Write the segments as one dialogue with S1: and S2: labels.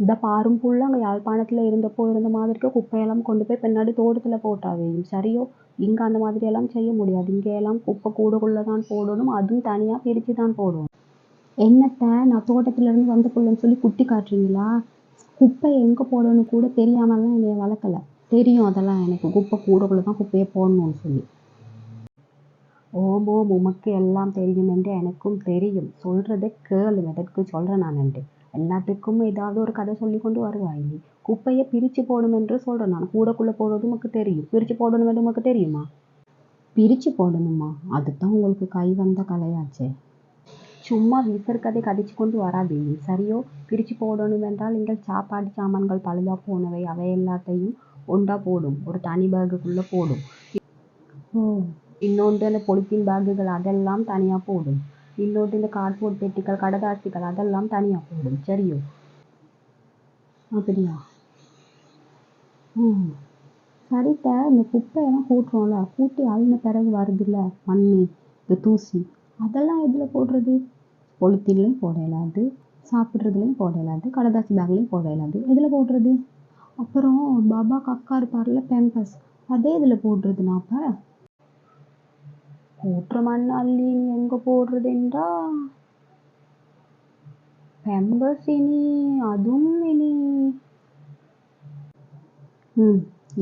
S1: இந்த பாரும் புள்ள அங்கே யாழ்ப்பாணத்தில் இருந்தப்போ இருந்த மாதிரிக்கு குப்பையெல்லாம் கொண்டு போய் பின்னாடி தோட்டத்தில் போட்டாவேயும் சரியோ. இங்கே அந்த மாதிரியெல்லாம் செய்ய முடியாது. இங்கே எல்லாம் குப்பை கூடக்குள்ளே தான் போடணும். அதுவும் தனியாக பிரித்து தான் போடணும். என்னத்தை நான் தோட்டத்திலேருந்து வந்த புள்ளன்னு சொல்லி குத்தி காட்டுறீங்களா? குப்பையை எங்கே போடணும் கூட தெரியாமலாம் என்னைய வளர்க்கலை. தெரியும் அதெல்லாம் எனக்கு. குப்பை கூடக்குள்ளே தான் குப்பையை போடணும்னு சொல்லி. ஓமோ உமக்கு எல்லாம் தெரியும் என்று எனக்கும் தெரியும். சொல்கிறத கேளு. எதற்கு சொல்கிறேன் நான் என்று. எல்லாத்துக்கும் ஏதாவது ஒரு கதை சொல்லி கொண்டு வருவாய் நீ. குப்பையை பிரித்து போடும் என்று சொல்கிறேன் நான். கூடக்குள்ளே போடுறது உமக்கு தெரியும். பிரித்து போடணும் என்று உமக்கு தெரியுமா? பிரித்து போடணுமா? அதுதான் உங்களுக்கு கை வந்த கலையாச்சே. சும்மா விசர் கதைச்சு கொண்டு வராதீங்க சரியோ. பிரித்து போடணும் என்றால் நீங்கள் சாப்பாடு சாமான்கள் பழுதாக போனவை அவை எல்லாத்தையும் ஒன்றா போடும். ஒரு தனி பேக்குக்குள்ளே போடும். இன்னொன்று இந்த பொலித்தீன் பேக்குகள் அதெல்லாம் தனியாக போடும். இன்னொன்று இந்த கார்ட்போர்ட் பெட்டிகள் கடதாசிகள் அதெல்லாம் தனியாக போடும். சரியோ? அப்படியா? சரிட்ட இந்த குப்பையெல்லாம் கூட்டுறோம்ல, கூட்டி அழுன பிறகு வருதுல்ல மண், இந்த தூசி, அதெல்லாம் எதில் போடுறது? பொலித்தீன்லேயும் போட இயலாது, சாப்பிட்றதுலேயும் போட இயலாது, கடதாசி பேக்லேயும் போட இயலாது. எதில் போடுறது? அப்புறம் பாபா கக்கா இருப்பார்ல பேம்பஸ், அதே இதில் போடுறதுனா அப்போ கூட்டுற மண் அள்ளி நீ எங்கே போடுறதுன்றா பேம்பஸ் இனி அதுவும் இனி.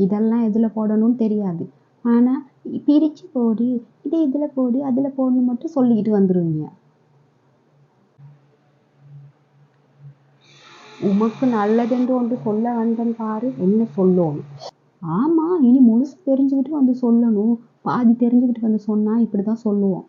S1: இதெல்லாம் எதில் போடணும்னு தெரியாது. ஆனால் பிரித்து போடு, இதே இதில் போடு அதில் போடணும் மட்டும் சொல்லிக்கிட்டு வந்துடுவீங்க. உமக்கு நல்லதென்று ஒன்று சொல்ல வந்தேன் பாரு. என்ன சொல்லணும்? ஆமாம், இனி முழுசு தெரிஞ்சுக்கிட்டு வந்து சொல்லணும். பாதி தெரிஞ்சுக்கிட்டு வந்து சொன்னால் இப்படி தான் சொல்லுவோம்.